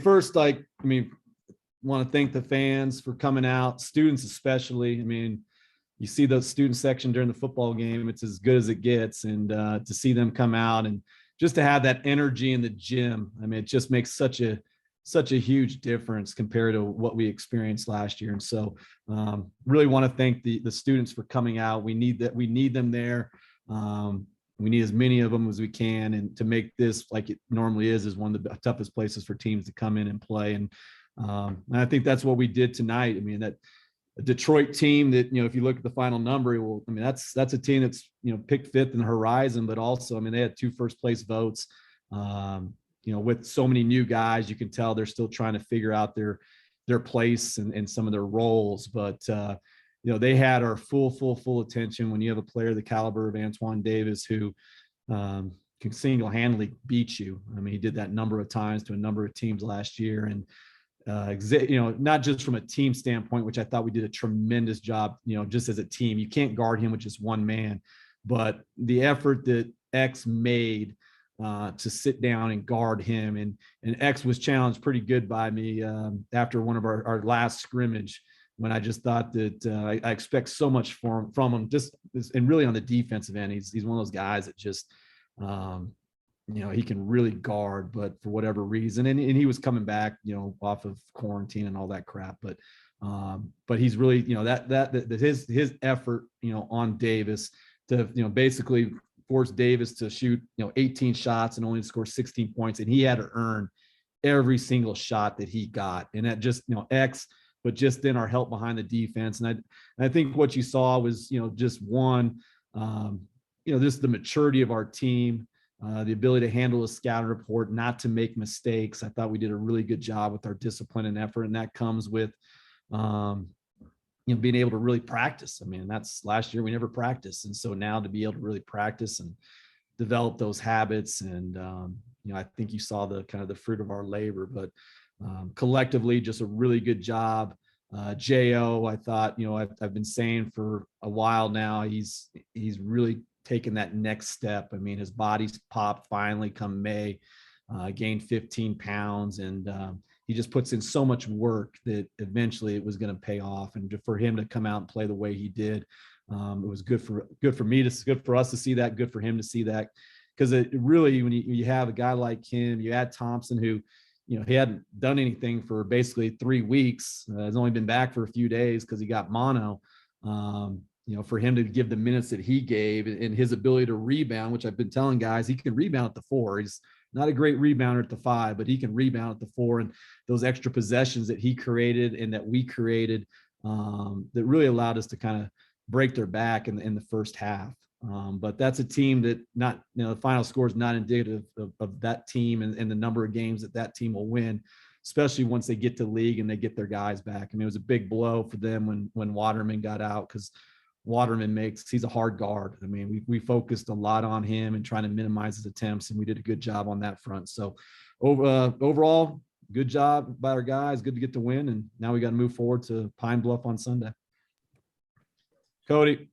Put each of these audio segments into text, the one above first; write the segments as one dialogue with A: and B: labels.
A: First, want to thank the fans for coming out, students especially. I mean, you see the student section during the football game, it's as good as it gets. And to see them come out and just to have that energy in the gym, I mean, it just makes such a huge difference compared to what we experienced last year. And so really want to thank the students for coming out. We need that. We need them there. We need as many of them as we can. And to make this like it normally is one of the toughest places for teams to come in and play. And I think that's what we did tonight. I mean, that a Detroit team that, if you look at the final number, well, I mean, that's a team that's, picked fifth in the horizon, but also, I mean, they had 2 first place votes. With so many new guys, you can tell they're still trying to figure out their place and some of their roles. But, they had our full attention when you have a player the caliber of Antoine Davis who can single-handedly beat you. I mean, he did that number of times to a number of teams last year. And, not just from a team standpoint, which I thought we did a tremendous job, just as a team. You can't guard him with just one man. But the effort that X made to sit down and guard him. And X was challenged pretty good by me after one of our last scrimmage, when I just thought that I expect so much from him, and really on the defensive end. He's one of those guys that just, he can really guard, but for whatever reason, and he was coming back, off of quarantine and all that crap. But he's really, that his effort, on Davis to, basically force Davis to shoot, 18 shots and only score 16 points. And he had to earn every single shot that he got. And that just, X, but just then our help behind the defense. And I think what you saw was, just one, just the maturity of our team, the ability to handle a scouting report, not to make mistakes. I thought we did a really good job with our discipline and effort. And that comes with, being able to really practice. I mean, that's last year we never practiced. And so now to be able to really practice and develop those habits. And, I think you saw the kind of the fruit of our labor, but collectively, just a really good job. J.O., I thought, I've been saying for a while now, he's really taken that next step. I mean, his body's popped finally come May, gained 15 pounds, and he just puts in so much work that eventually it was going to pay off. And for him to come out and play the way he did, it was good for me, good for us to see that, good for him to see that, because it really, when you have a guy like him, you add Thompson, who, he hadn't done anything for basically 3 weeks, has only been back for a few days because he got mono. For him to give the minutes that he gave and his ability to rebound, which I've been telling guys, he can rebound at the 4. He's not a great rebounder at the 5, but he can rebound at the 4. And those extra possessions that he created and that we created, that really allowed us to kind of break their back in the first half. But that's a team that the final score is not indicative of that team and the number of games that team will win, especially once they get to league and they get their guys back. I mean, it was a big blow for them when Waterman got out, because Waterman he's a hard guard. I mean, we focused a lot on him and trying to minimize his attempts, and we did a good job on that front. So overall, good job by our guys. Good to get the win, and now we got to move forward to Pine Bluff on Sunday. Cody.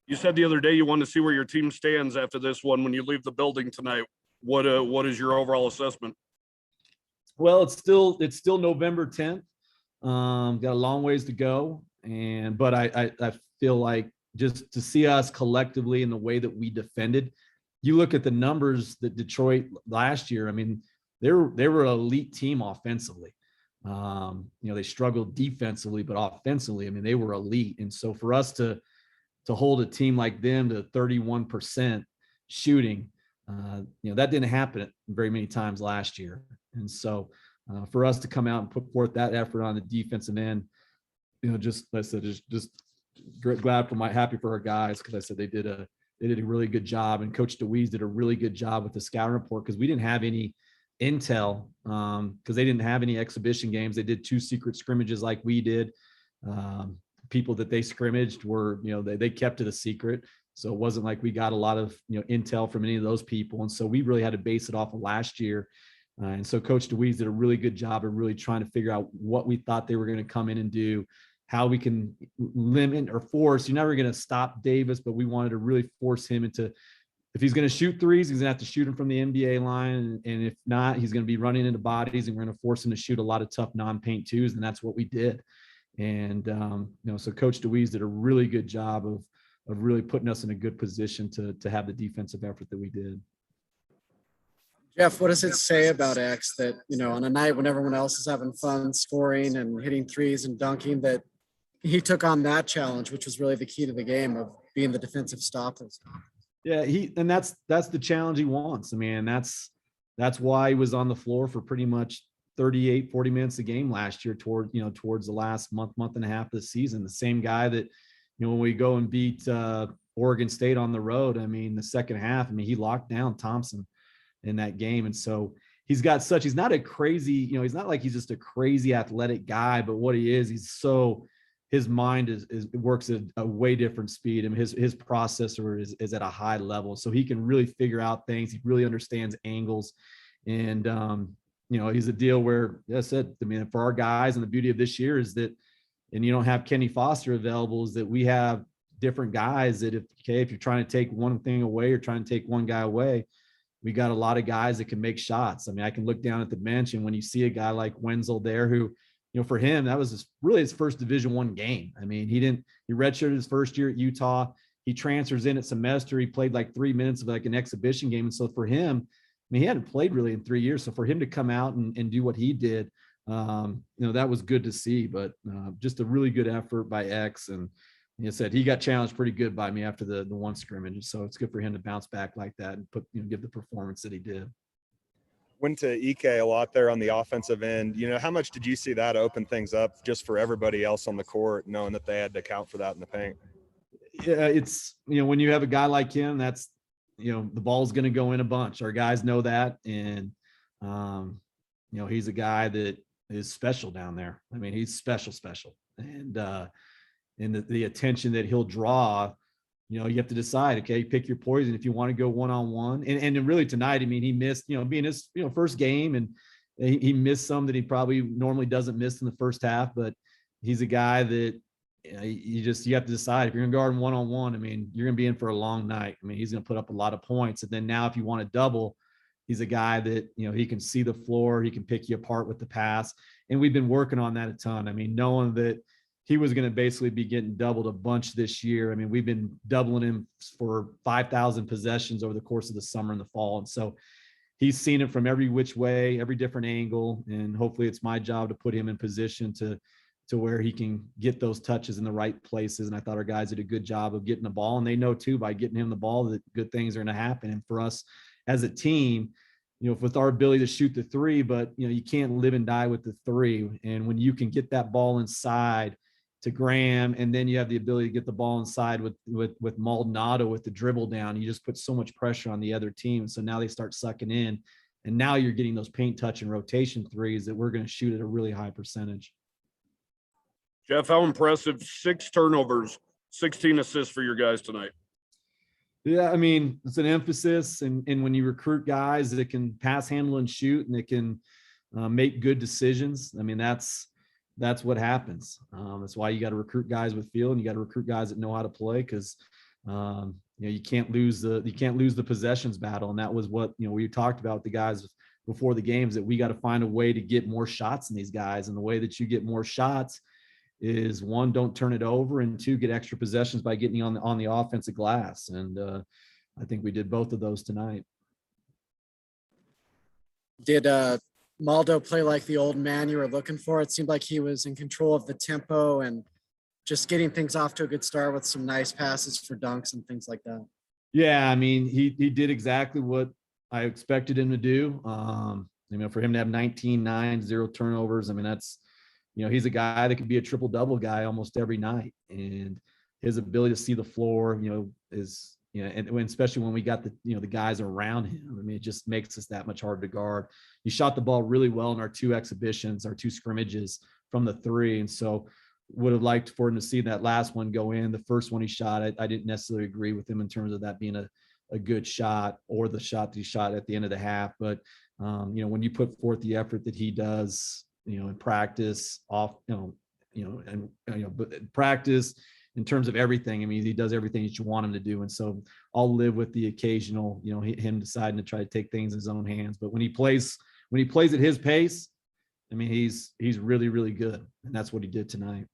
B: You said the other day you want to see where your team stands after this one when you leave the building tonight. What is your overall assessment?
A: Well, it's still November 10th. Got a long ways to go. But I feel like just to see us collectively in the way that we defended, you look at the numbers that Detroit last year, I mean, they were an elite team offensively. They struggled defensively, but offensively, I mean, they were elite. And so for us to hold a team like them to 31% shooting, that didn't happen very many times last year. And so for us to come out and put forth that effort on the defensive end, just like I said, just happy for our guys, because I said they did a really good job, and Coach DeWeese did a really good job with the scouting report, because we didn't have any intel, because they didn't have any exhibition games. They did 2 secret scrimmages like we did. People that they scrimmaged were, they kept it a secret. So it wasn't like we got a lot of, intel from any of those people. And so we really had to base it off of last year. And so Coach DeWeese did a really good job of really trying to figure out what we thought they were going to come in and do, how we can limit or force. You're never going to stop Davis, but we wanted to really force him into if he's going to shoot threes, he's going to have to shoot them from the NBA line. And if not, he's going to be running into bodies, and we're going to force him to shoot a lot of tough non-paint twos. And that's what we did. And, so Coach DeWeese did a really good job of really putting us in a good position to have the defensive effort that we did.
C: Jeff, what does it say about X that, on a night when everyone else is having fun scoring and hitting threes and dunking, that he took on that challenge, which was really the key to the game of being the defensive stoppers?
A: Yeah, that's the challenge he wants. I mean, that's why he was on the floor for pretty much 38, 40 minutes a game last year towards the last month and a half of the season. The same guy that, when we go and beat Oregon State on the road, I mean, the second half, I mean, he locked down Thompson in that game. And so he's not a crazy, he's not like he's just a crazy athletic guy, but what he is, his mind works at a way different speed. I mean, his processor is at a high level. So he can really figure out things. He really understands angles. And, he's a deal where, as I said, I mean, for our guys, and the beauty of this year is that, and you don't have Kenny Foster available, is that we have different guys that if you're trying to take one thing away or trying to take one guy away, we got a lot of guys that can make shots. I mean, I can look down at the bench, and when you see a guy like Wenzel there, who, for him, that was really his first Division I game. I mean, he redshirted his first year at Utah. He transfers in at semester. He played like 3 minutes of like an exhibition game. And so for him, I mean, he hadn't played really in 3 years. So for him to come out and do what he did, that was good to see. But just a really good effort by X. And like I said, he got challenged pretty good by me after the one scrimmage. So it's good for him to bounce back like that and give the performance that he did.
D: Went to Ike a lot there on the offensive end. How much did you see that open things up just for everybody else on the court, knowing that they had to account for that in the paint?
A: Yeah, it's, when you have a guy like him, that's, the ball's going to go in a bunch. Our guys know that. And, he's a guy that is special down there. I mean, he's special. And the attention that he'll draw, you have to decide, okay, pick your poison if you want to go one-on-one. And really tonight, I mean, he missed, being his, first game, and he missed some that he probably normally doesn't miss in the first half, but he's a guy that you have to decide if you're going to guard him one-on-one. I mean, you're going to be in for a long night. I mean, he's going to put up a lot of points. And then now if you want to double, he's a guy that, he can see the floor, he can pick you apart with the pass. And we've been working on that a ton. I mean, knowing that he was going to basically be getting doubled a bunch this year. I mean, we've been doubling him for 5,000 possessions over the course of the summer and the fall. And so he's seen it from every which way, every different angle. And hopefully it's my job to put him in position to where he can get those touches in the right places. And I thought our guys did a good job of getting the ball. And they know too, by getting him the ball, that good things are going to happen. And for us as a team, with our ability to shoot the three, but you can't live and die with the three. And when you can get that ball inside to Graham, and then you have the ability to get the ball inside with Maldonado with the dribble down, you just put so much pressure on the other team. So now they start sucking in, and now you're getting those paint touch and rotation threes that we're going to shoot at a really high percentage.
B: Jeff, how impressive, 6 turnovers, 16 assists for your guys tonight.
A: Yeah, I mean, it's an emphasis, and when you recruit guys that can pass, handle, and shoot, and that can make good decisions, I mean, that's what happens. That's why you got to recruit guys with feel, and you got to recruit guys that know how to play, because you can't lose the possessions battle. And that was what we talked about with the guys before the games, that we got to find a way to get more shots in these guys. And the way that you get more shots is, 1, don't turn it over, and 2, get extra possessions by getting on the offensive glass. And I think we did both of those tonight.
C: Did Maldo play like the old man you were looking for? It seemed like he was in control of the tempo and just getting things off to a good start with some nice passes for dunks and things like that.
A: Yeah, I mean, he did exactly what I expected him to do. For him to have 19, 9, 0 turnovers, I mean, that's, he's a guy that could be a triple-double guy almost every night. And his ability to see the floor, is, and especially when we got the guys around him, I mean, it just makes us that much harder to guard. He shot the ball really well in our 2 exhibitions, our 2 scrimmages from the 3. And so would have liked for him to see that last one go in. The first one he shot, I didn't necessarily agree with him in terms of that being a good shot, or the shot that he shot at the end of the half. But, when you put forth the effort that he does, in practice, practice, in terms of everything. I mean, he does everything that you want him to do. And so I'll live with the occasional, him deciding to try to take things in his own hands. But when he plays at his pace, I mean, he's really, really good. And that's what he did tonight.